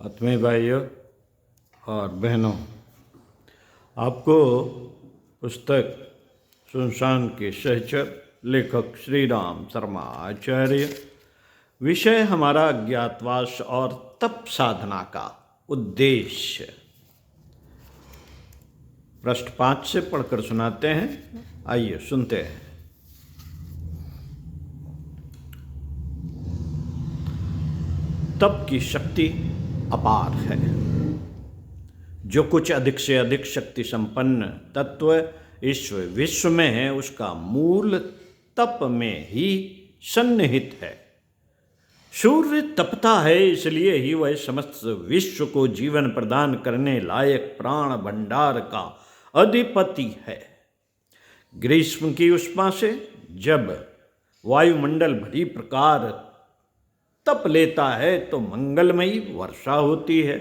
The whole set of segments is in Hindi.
आत्मीय भाइयों और बहनों, आपको पुस्तक सुनसान के सहचर लेखक श्री राम शर्मा आचार्य, विषय हमारा अज्ञातवास और तप साधना का उद्देश्य, पृष्ठ 5 से पढ़कर सुनाते हैं। आइए सुनते हैं। तप की शक्ति अपार है। जो कुछ अधिक से अधिक शक्ति संपन्न तत्व इस विश्व में है, उसका मूल तप में ही सन्निहित है। सूर्य तपता है, इसलिए ही वह समस्त विश्व को जीवन प्रदान करने लायक प्राण भंडार का अधिपति है। ग्रीष्म की उष्मा से जब वायुमंडल भली प्रकार तप लेता है तो मंगलमयी वर्षा होती है।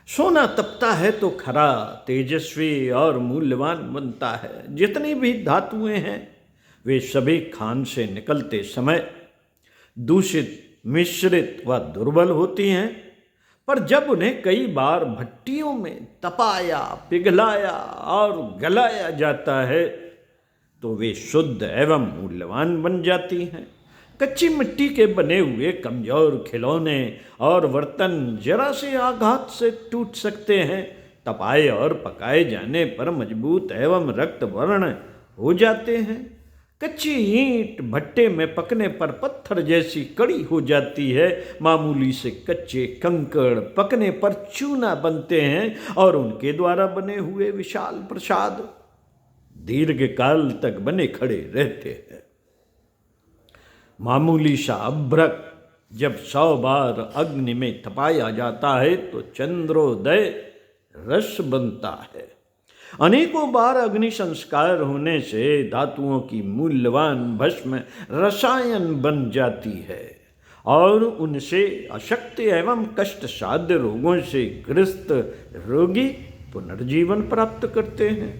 सोना तपता है तो खरा, तेजस्वी और मूल्यवान बनता है। जितनी भी धातुएं हैं वे सभी खान से निकलते समय दूषित, मिश्रित व दुर्बल होती हैं, पर जब उन्हें कई बार भट्टियों में तपाया, पिघलाया और गलाया जाता है तो वे शुद्ध एवं मूल्यवान बन जाती हैं। कच्ची मिट्टी के बने हुए कमजोर खिलौने और बर्तन जरा से आघात से टूट सकते हैं, तपाए और पकाए जाने पर मजबूत एवं रक्त वर्ण हो जाते हैं। कच्ची ईंट भट्टे में पकने पर पत्थर जैसी कड़ी हो जाती है। मामूली से कच्चे कंकड़ पकने पर चूना बनते हैं और उनके द्वारा बने हुए विशाल प्रसाद दीर्घ काल तक बने खड़े रहते हैं। मामूली सा अभ्रक जब 100 बार अग्नि में तपाया जाता है तो चंद्रोदय रस बनता है। अनेकों बार अग्नि संस्कार होने से धातुओं की मूल्यवान भस्म रसायन बन जाती है और उनसे अशक्त एवं कष्ट साध्य रोगों से ग्रस्त रोगी पुनर्जीवन प्राप्त करते हैं।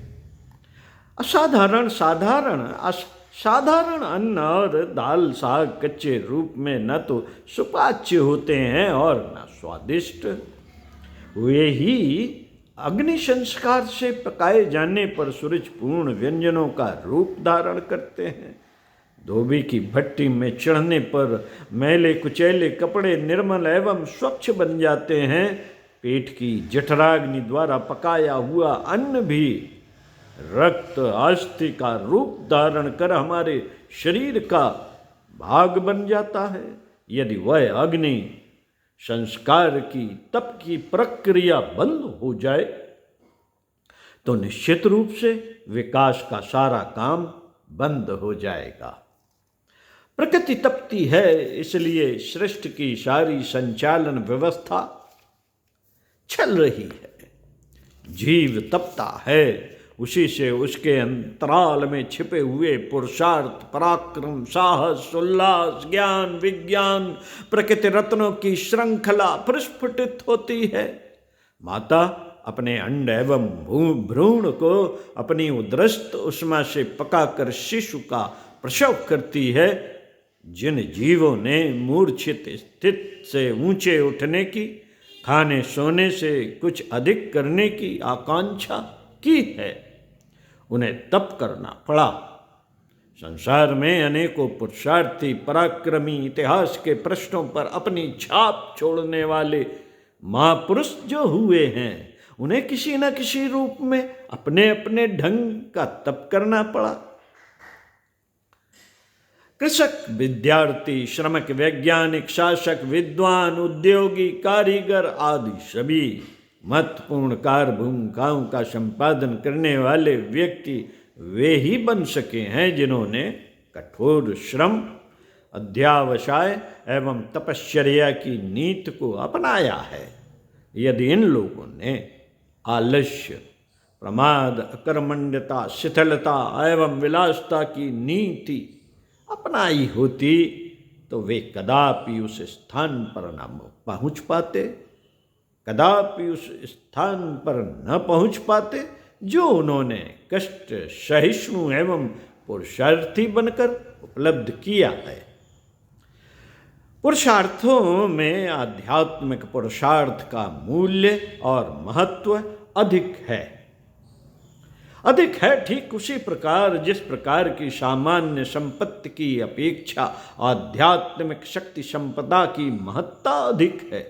साधारण अन्न और दाल साग कच्चे रूप में न तो सुपाच्य होते हैं और न स्वादिष्ट। वे ही अग्नि संस्कार से पकाए जाने पर सुरुचिपूर्ण व्यंजनों का रूप धारण करते हैं। धोबी की भट्टी में चढ़ने पर मैले कुचैले कपड़े निर्मल एवं स्वच्छ बन जाते हैं। पेट की जठराग्नि द्वारा पकाया हुआ अन्न भी रक्त अस्थि का रूप धारण कर हमारे शरीर का भाग बन जाता है। यदि वह अग्नि संस्कार की तप की प्रक्रिया बंद हो जाए तो निश्चित रूप से विकास का सारा काम बंद हो जाएगा। प्रकृति तपती है, इसलिए सृष्टि की सारी संचालन व्यवस्था चल रही है। जीव तपता है, उसी से उसके अंतराल में छिपे हुए पुरुषार्थ, पराक्रम, साहस, उल्लास, ज्ञान, विज्ञान, प्रकृति रत्नों की श्रृंखला प्रस्फुटित होती है। माता अपने अंड एवं भ्रूण को अपनी उदरस्थ उष्मा से पकाकर शिशु का प्रसव करती है। जिन जीवों ने मूर्छित स्थिति से ऊंचे उठने की, खाने सोने से कुछ अधिक करने की आकांक्षा की है, उन्हें तप करना पड़ा। संसार में अनेकों पुरुषार्थी, पराक्रमी, इतिहास के पृष्ठों पर अपनी छाप छोड़ने वाले महापुरुष जो हुए हैं, उन्हें किसी न किसी रूप में अपने अपने ढंग का तप करना पड़ा। कृषक, विद्यार्थी, श्रमिक, वैज्ञानिक, शासक, विद्वान, उद्योगी, कारीगर आदि सभी महत्वपूर्ण कार्य भूमिकाओं का संपादन करने वाले व्यक्ति वे ही बन सके हैं जिन्होंने कठोर श्रम, अध्यावसाय एवं तपश्चर्या की नीति को अपनाया है। यदि इन लोगों ने आलस्य, प्रमाद, अकर्मण्यता, शिथिलता एवं विलासता की नीति अपनाई होती तो वे कदापि उस स्थान पर न पहुँच पाते, कदापि उस स्थान पर न पहुँच पाते जो उन्होंने कष्ट सहिष्णु एवं पुरुषार्थी बनकर उपलब्ध किया है। पुरुषार्थों में आध्यात्मिक पुरुषार्थ का मूल्य और महत्व अधिक है। ठीक उसी प्रकार जिस प्रकार की सामान्य संपत्ति की अपेक्षा आध्यात्मिक शक्ति संपदा की महत्ता अधिक है।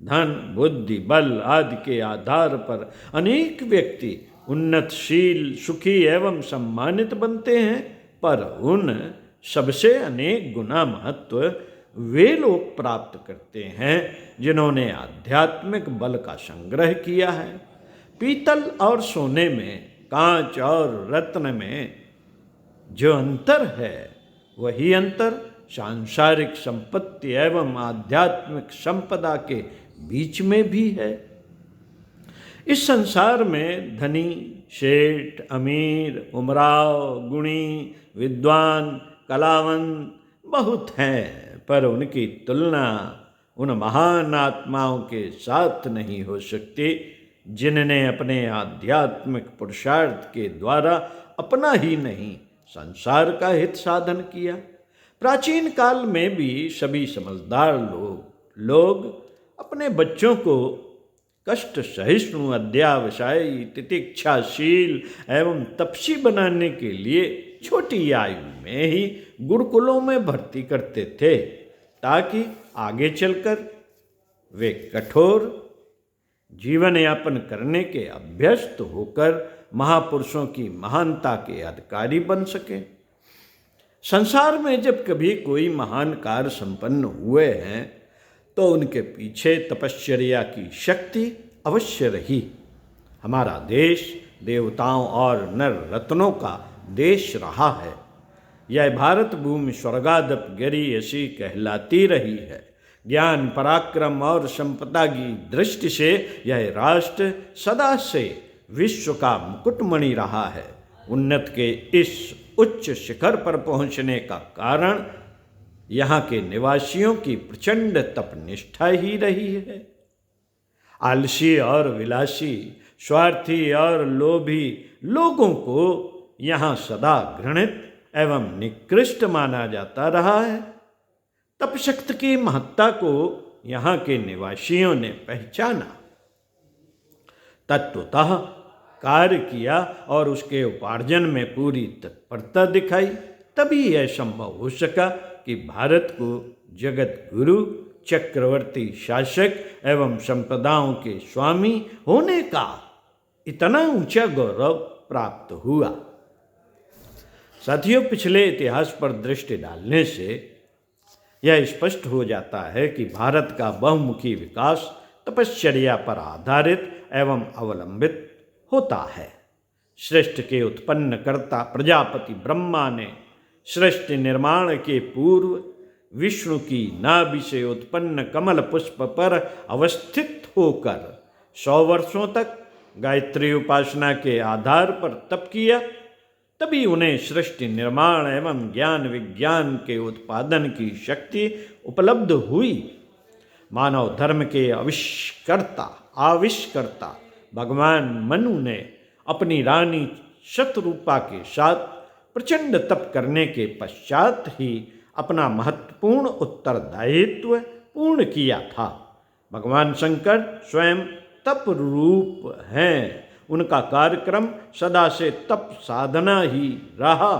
धन, बुद्धि, बल आदि के आधार पर अनेक व्यक्ति उन्नतशील, सुखी एवं सम्मानित बनते हैं, पर उन सबसे अनेक गुना महत्व वे लोग प्राप्त करते हैं जिन्होंने आध्यात्मिक बल का संग्रह किया है। पीतल और सोने में, कांच और रत्न में जो अंतर है, वही अंतर सांसारिक संपत्ति एवं आध्यात्मिक संपदा के बीच में भी है। इस संसार में धनी, शेठ, अमीर, उमराव, गुणी, विद्वान, कलावंत बहुत हैं, पर उनकी तुलना उन महान आत्माओं के साथ नहीं हो सकती जिनने अपने आध्यात्मिक पुरुषार्थ के द्वारा अपना ही नहीं, संसार का हित साधन किया। प्राचीन काल में भी सभी समझदार लोग अपने बच्चों को कष्ट सहिष्णु, अध्यावसायी, तितिक्षाशील एवं तपस्वी बनाने के लिए छोटी आयु में ही गुरुकुलों में भर्ती करते थे, ताकि आगे चलकर वे कठोर जीवन यापन करने के अभ्यस्त होकर महापुरुषों की महानता के अधिकारी बन सके। संसार में जब कभी कोई महान कार्य संपन्न हुए हैं तो उनके पीछे तपश्चर्या की शक्ति अवश्य रही। हमारा देश देवताओं और नर रत्नों का देश रहा है। यह भारत भूमि स्वर्गादप गिरी ऐसी कहलाती रही है। ज्ञान, पराक्रम और संपदा की दृष्टि से यह राष्ट्र सदा से विश्व का मुकुटमणि रहा है। उन्नत के इस उच्च शिखर पर पहुंचने का कारण यहाँ के निवासियों की प्रचंड तपनिष्ठा ही रही है। आलसी और विलासी, स्वार्थी और लोभी लोगों को यहाँ सदा घृणित एवं निकृष्ट माना जाता रहा है। तपशक्ति की महत्ता को यहाँ के निवासियों ने पहचाना, तत्वतः कार्य किया और उसके उपार्जन में पूरी तत्परता दिखाई। तभी यह संभव हो सका कि भारत को जगत गुरु, चक्रवर्ती शासक एवं संपदाओं के स्वामी होने का इतना ऊंचा गौरव प्राप्त हुआ। साथियों, पिछले इतिहास पर दृष्टि डालने से यह स्पष्ट हो जाता है कि भारत का बहुमुखी विकास तपश्चर्या पर आधारित एवं अवलंबित होता है। सृष्टि के उत्पन्नकर्ता प्रजापति ब्रह्मा ने सृष्टि निर्माण के पूर्व विष्णु की नाभि से उत्पन्न कमल पुष्प पर अवस्थित होकर 100 वर्षों तक गायत्री उपासना के आधार पर तप किया। तभी उन्हें सृष्टि निर्माण एवं ज्ञान विज्ञान के उत्पादन की शक्ति उपलब्ध हुई। मानव धर्म के आविष्कर्ता भगवान मनु ने अपनी रानी शतरूपा के साथ प्रचंड तप करने के पश्चात ही अपना महत्वपूर्ण उत्तरदायित्व पूर्ण किया था। भगवान शंकर स्वयं तप रूप हैं। उनका कार्यक्रम सदा से तप साधना ही रहा।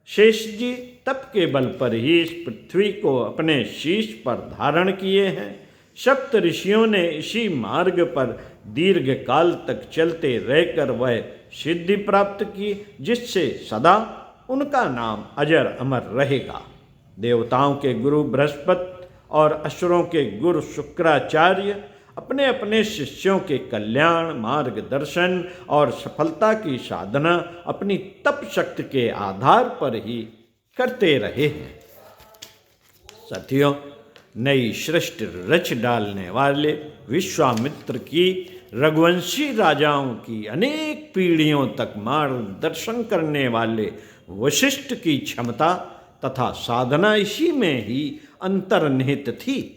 शेष जी तप के बल पर ही इस पृथ्वी को अपने शीश पर धारण किए हैं। सप्त ऋषियों ने इसी मार्ग पर दीर्घ काल तक चलते रहकर वह सिद्धि प्राप्त की, जिससे सदा उनका नाम अजर अमर रहेगा। देवताओं के गुरु बृहस्पति और असुरों के गुरु शुक्राचार्य अपने अपने शिष्यों के कल्याण, मार्गदर्शन और सफलता की साधना अपनी तप शक्ति के आधार पर ही करते रहे हैं। साथियों, नई सृष्टि रच डालने वाले विश्वामित्र की रघुवंशी राजाओं की अनेक पीढ़ियों तक मार्गदर्शन करने वाले वशिष्ठ की क्षमता तथा साधना इसी में ही अंतर्निहित थी।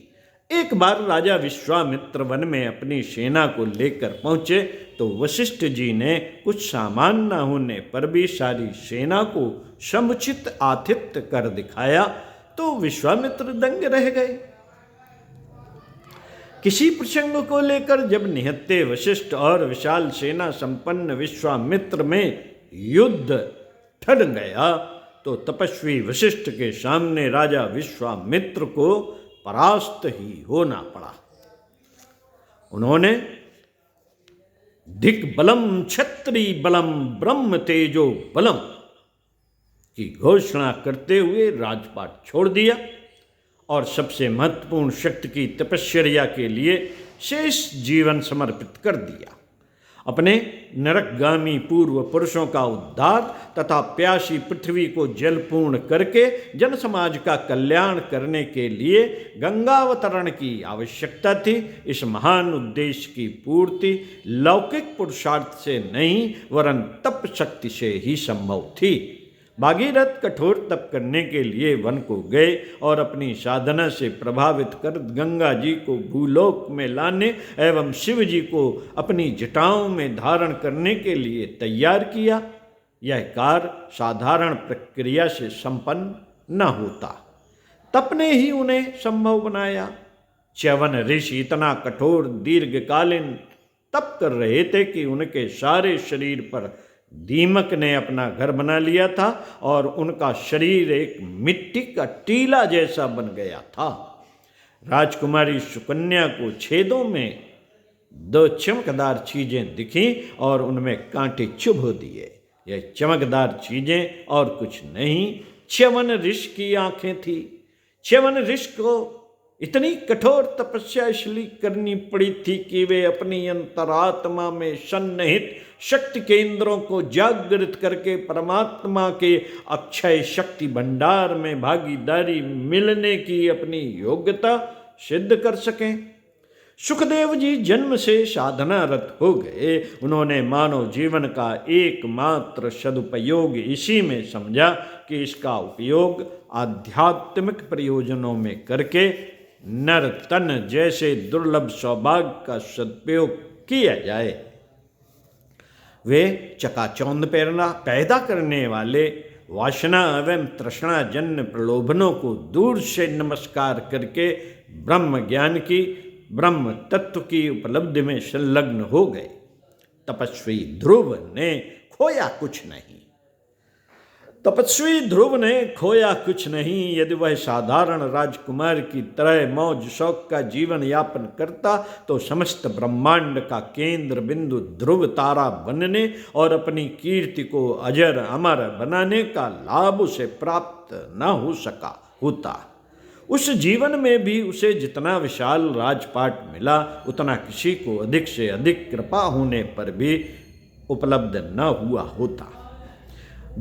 एक बार राजा विश्वामित्र वन में अपनी सेना को लेकर पहुंचे तो वशिष्ठ जी ने कुछ सामान न होने पर भी सारी सेना को समुचित आतिथ्य कर दिखाया। तो विश्वामित्र दंग रह गए। किसी प्रसंग को लेकर जब निहत्थे वशिष्ठ और विशाल सेना संपन्न विश्वामित्र में युद्ध ठड़ गया तो तपस्वी वशिष्ठ के सामने राजा विश्वामित्र को परास्त ही होना पड़ा। उन्होंने दिग्बलम क्षत्रि बलम ब्रह्म तेजो बलम की घोषणा करते हुए राजपाट छोड़ दिया और सबसे महत्वपूर्ण शक्ति की तपश्चर्या के लिए शेष जीवन समर्पित कर दिया। अपने नरकगामी पूर्व पुरुषों का उद्धार तथा प्यासी पृथ्वी को जलपूर्ण करके जन समाज का कल्याण करने के लिए गंगावतरण की आवश्यकता थी। इस महान उद्देश्य की पूर्ति लौकिक पुरुषार्थ से नहीं वरन तप शक्ति से ही संभव थी। भागीरथ कठोर तप करने के लिए वन को गए और अपनी साधना से प्रभावित कर गंगा जी को भूलोक में लाने एवं शिव जी को अपनी जटाओं में धारण करने के लिए तैयार किया। यह कार्य साधारण प्रक्रिया से संपन्न न होता, तप ने ही उन्हें संभव बनाया। च्यवन ऋषि इतना कठोर दीर्घकालीन तप कर रहे थे कि उनके सारे शरीर पर दीमक ने अपना घर बना लिया था और उनका शरीर एक मिट्टी का टीला जैसा बन गया था। राजकुमारी सुकन्या को छेदों में 2 चमकदार चीजें दिखीं और उनमें कांटे चुभ दिए। यह चमकदार चीजें और कुछ नहीं च्यवन ऋषि की आंखें थी। च्यवन ऋषि को इतनी कठोर तपस्या इसलिए करनी पड़ी थी कि वे अपनी अंतरात्मा में सन्निहित शक्ति केंद्रों को जागृत करके परमात्मा के अक्षय शक्ति भंडार में भागीदारी मिलने की अपनी योग्यता सिद्ध कर सकें। सुखदेव जी जन्म से साधनारत हो गए। उन्होंने मानव जीवन का एकमात्र सदुपयोग इसी में समझा कि इसका उपयोग आध्यात्मिक प्रयोजनों में करके नर तन जैसे दुर्लभ सौभाग्य का सदुपयोग किया जाए। वे चकाचौंध पैदा करने वाले वासना एवं तृष्णा जन्य प्रलोभनों को दूर से नमस्कार करके ब्रह्म ज्ञान की ब्रह्म तत्व की उपलब्धि में संलग्न हो गए। तपस्वी ध्रुव ने खोया कुछ नहीं। तपस्वी ध्रुव ने खोया कुछ नहीं। यदि वह साधारण राजकुमार की तरह मौज शौक का जीवन यापन करता तो समस्त ब्रह्मांड का केंद्र बिंदु ध्रुव तारा बनने और अपनी कीर्ति को अजर अमर बनाने का लाभ उसे प्राप्त न हो सका होता। उस जीवन में भी उसे जितना विशाल राजपाट मिला उतना किसी को अधिक से अधिक कृपा होने पर भी उपलब्ध न हुआ होता।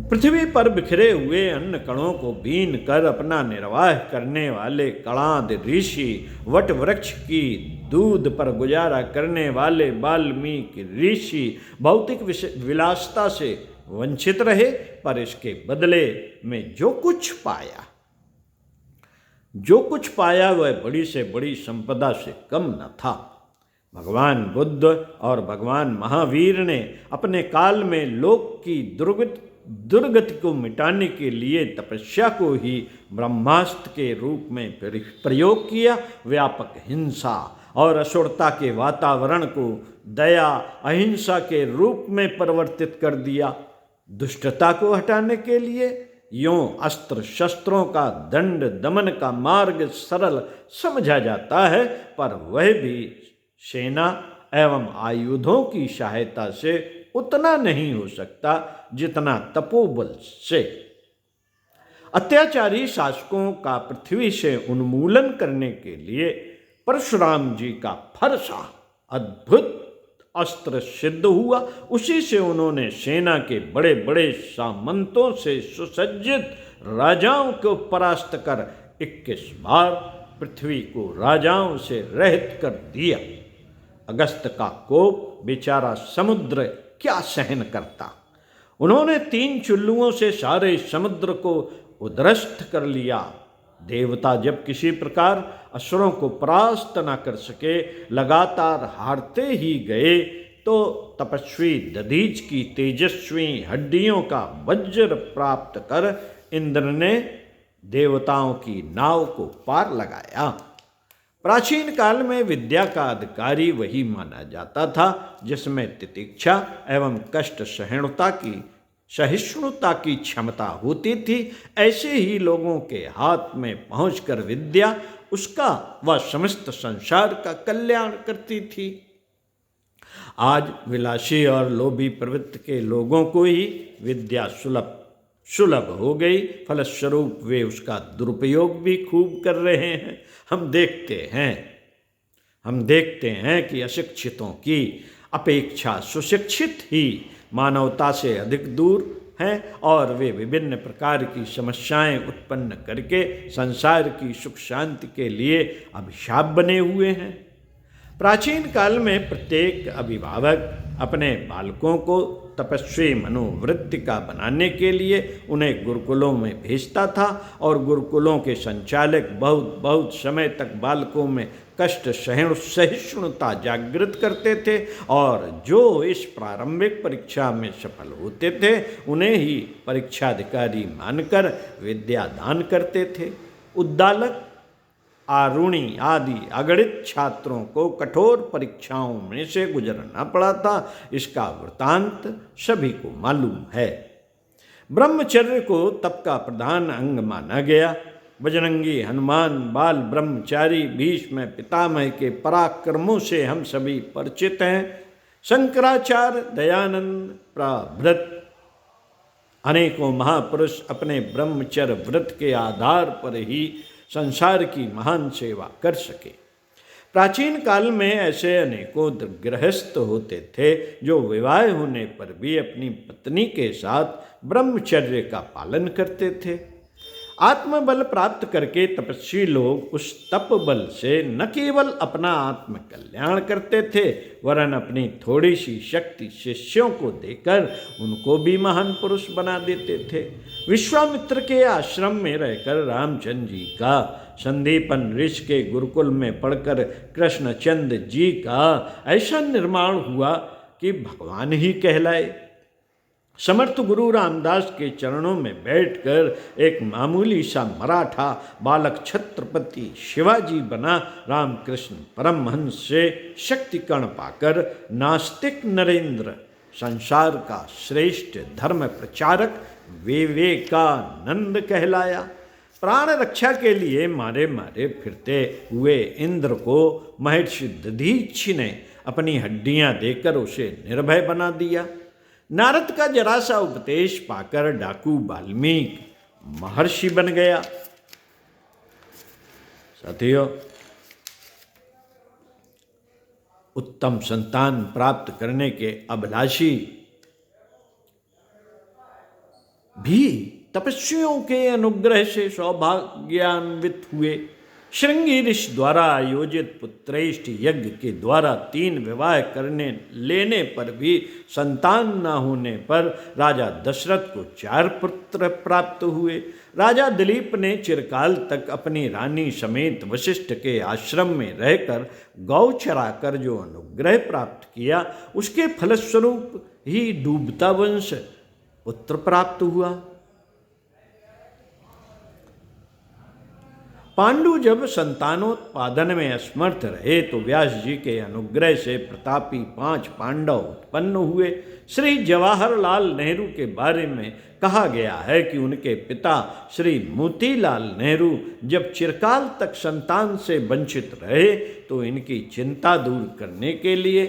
पृथ्वी पर बिखरे हुए अन्न कणों को बीन कर अपना निर्वाह करने वाले कणाद ऋषि, वट वृक्ष की दूध पर गुजारा करने वाले वाल्मीकि ऋषि भौतिक विलासता से वंचित रहे, पर इसके बदले में जो कुछ पाया वह बड़ी से बड़ी संपदा से कम न था। भगवान बुद्ध और भगवान महावीर ने अपने काल में लोक की दुर्गति को मिटाने के लिए तपस्या को ही ब्रह्मास्त्र के रूप में प्रयोग किया। व्यापक हिंसा और असुरता के वातावरण को दया अहिंसा के रूप में परिवर्तित कर दिया। दुष्टता को हटाने के लिए यों अस्त्र शस्त्रों का दंड दमन का मार्ग सरल समझा जाता है, पर वह भी सेना एवं आयुधों की सहायता से उतना नहीं हो सकता जितना तपोबल से। अत्याचारी शासकों का पृथ्वी से उन्मूलन करने के लिए परशुराम जी का फरसा अद्भुत अस्त्र सिद्ध हुआ। उसी से उन्होंने सेना के बड़े बड़े सामंतों से सुसज्जित राजाओं को परास्त कर 21 बार पृथ्वी को राजाओं से रहित कर दिया। अगस्त का कोप बेचारा समुद्र क्या सहन करता। उन्होंने 3 चुल्लुओं से सारे समुद्र को उद्रस्त कर लिया। देवता जब किसी प्रकार असुरों को परास्त न कर सके, लगातार हारते ही गए, तो तपस्वी दधीच की तेजस्वी हड्डियों का वज्र प्राप्त कर इंद्र ने देवताओं की नाव को पार लगाया। प्राचीन काल में विद्या का अधिकारी वही माना जाता था जिसमें तितिक्षा एवं कष्ट सहिष्णुता की क्षमता होती थी। ऐसे ही लोगों के हाथ में पहुंचकर विद्या उसका व समस्त संसार का कल्याण करती थी। आज विलासी और लोभी प्रवृत्ति के लोगों को ही विद्या सुलभ हो गई, फलस्वरूप वे उसका दुरुपयोग भी खूब कर रहे हैं। हम देखते हैं कि अशिक्षितों की अपेक्षा सुशिक्षित ही मानवता से अधिक दूर हैं और वे विभिन्न प्रकार की समस्याएं उत्पन्न करके संसार की सुख शांति के लिए अभिशाप बने हुए हैं। प्राचीन काल में प्रत्येक अभिभावक अपने बालकों को तपस्वी मनोवृत्ति का बनाने के लिए उन्हें गुरुकुलों में भेजता था और गुरुकुलों के संचालक बहुत समय तक बालकों में कष्ट सहिष्णुता जागृत करते थे और जो इस प्रारंभिक परीक्षा में सफल होते थे उन्हें ही परीक्षाधिकारी मानकर विद्या दान करते थे। उद्दालक, आरुणी आदि अगणित छात्रों को कठोर परीक्षाओं में से गुजरना पड़ा था। इसका वृतांत सभी को मालूम है। ब्रह्मचर्य को तप का प्रधान अंग माना गया। बजरंगी, हनुमान, बाल ब्रह्मचारी, भीष्म पितामह के पराक्रमों से हम सभी परिचित हैं। शंकराचार्य, दयानंद प्रभृत अनेकों महापुरुष अपने ब्रह्मचर्य व्रत के आधार पर ही संसार की महान सेवा कर सके। प्राचीन काल में ऐसे अनेकों गृहस्थ होते थे जो विवाह होने पर भी अपनी पत्नी के साथ ब्रह्मचर्य का पालन करते थे। आत्मबल प्राप्त करके तपस्वी लोग उस तप बल से न केवल अपना आत्म कल्याण करते थे वरन अपनी थोड़ी सी शक्ति शिष्यों को देकर उनको भी महान पुरुष बना देते थे। विश्वामित्र के आश्रम में रहकर रामचंद्र जी का, संदीपन ऋषि के गुरुकुल में पढ़कर कृष्णचंद्र जी का ऐसा निर्माण हुआ कि भगवान ही कहलाए। समर्थ गुरु रामदास के चरणों में बैठकर एक मामूली सा मराठा बालक छत्रपति शिवाजी बना रामकृष्ण परमहंस से शक्ति कण पाकर नास्तिक नरेंद्र संसार का श्रेष्ठ धर्म प्रचारक विवेकानंद कहलाया। प्राण रक्षा के लिए मारे मारे फिरते हुए इंद्र को महर्षि दधीचि ने अपनी हड्डियां देकर उसे निर्भय बना दिया। नारद का जरा सा उपदेश पाकर डाकू वाल्मीकि महर्षि बन गया। साथियों, उत्तम संतान प्राप्त करने के अभिलाषी भी तपस्वियों के अनुग्रह से सौभाग्यान्वित हुए। श्रृंगी ऋषि द्वारा आयोजित पुत्रेष्ठ यज्ञ के द्वारा 3 विवाह करने लेने पर भी संतान न होने पर राजा दशरथ को 4 पुत्र प्राप्त हुए। राजा दिलीप ने चिरकाल तक अपनी रानी समेत वशिष्ठ के आश्रम में रहकर गौ चराकर जो अनुग्रह प्राप्त किया उसके फलस्वरूप ही डूबता वंश पुत्र प्राप्त हुआ। पांडु जब संतानोत्पादन में असमर्थ रहे तो व्यास जी के अनुग्रह से प्रतापी 5 पांडव उत्पन्न हुए। श्री जवाहरलाल नेहरू के बारे में कहा गया है कि उनके पिता श्री मोतीलाल नेहरू जब चिरकाल तक संतान से वंचित रहे तो इनकी चिंता दूर करने के लिए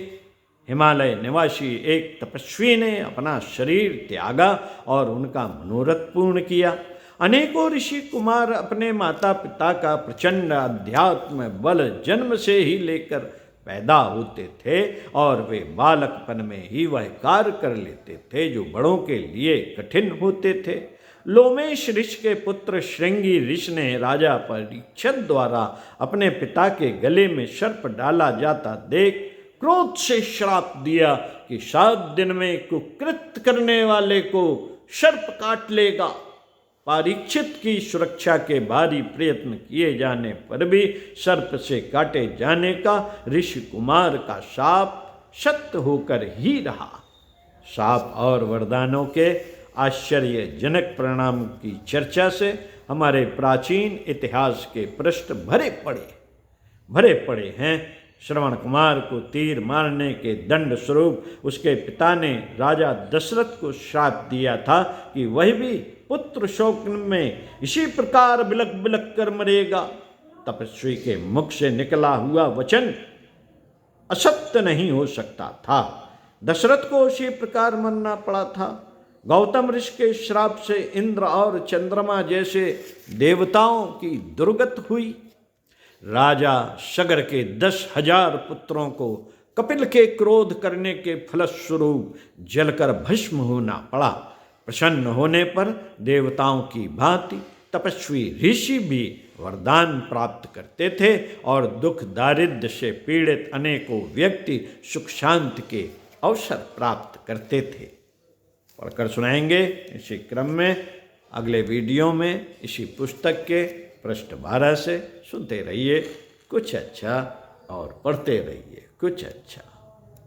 हिमालय निवासी एक तपस्वी ने अपना शरीर त्यागा और उनका मनोरथ पूर्ण किया। अनेकों ऋषि कुमार अपने माता पिता का प्रचंड अध्यात्म बल जन्म से ही लेकर पैदा होते थे और वे बालकपन में ही वह कार्य कर लेते थे जो बड़ों के लिए कठिन होते थे। लोमेश ऋषि के पुत्र श्रृंगी ऋषि ने राजा परीक्षित द्वारा अपने पिता के गले में सर्प डाला जाता देख क्रोध से श्राप दिया कि 7 दिन में कुकृत्य करने वाले को सर्प काट लेगा। परीक्षित की सुरक्षा के भारी प्रयत्न किए जाने पर भी सर्प से काटे जाने का ऋषि कुमार का शाप सत्य होकर ही रहा। शाप और वरदानों के आश्चर्यजनक परिणाम की चर्चा से हमारे प्राचीन इतिहास के पृष्ठ भरे पड़े हैं। श्रवण कुमार को तीर मारने के दंड स्वरूप उसके पिता ने राजा दशरथ को श्राप दिया था कि वह भी पुत्र शोक में इसी प्रकार बिलक बिलक कर मरेगा। तपस्वी के मुख से निकला हुआ वचन असत्य नहीं हो सकता था। दशरथ को उसी प्रकार मरना पड़ा था। गौतम ऋषि के श्राप से इंद्र और चंद्रमा जैसे देवताओं की दुर्गत हुई। राजा सगर के 10,000 पुत्रों को कपिल के क्रोध करने के फलस्वरूप जलकर भस्म होना पड़ा। प्रसन्न होने पर देवताओं की भांति तपस्वी ऋषि भी वरदान प्राप्त करते थे और दुख दारिद्र्य से पीड़ित अनेकों व्यक्ति सुख शांति के अवसर प्राप्त करते थे। पढ़कर सुनाएंगे इसी क्रम में अगले वीडियो में इसी पुस्तक के पृष्ठ 12 से। सुनते रहिए कुछ अच्छा और पढ़ते रहिए कुछ अच्छा।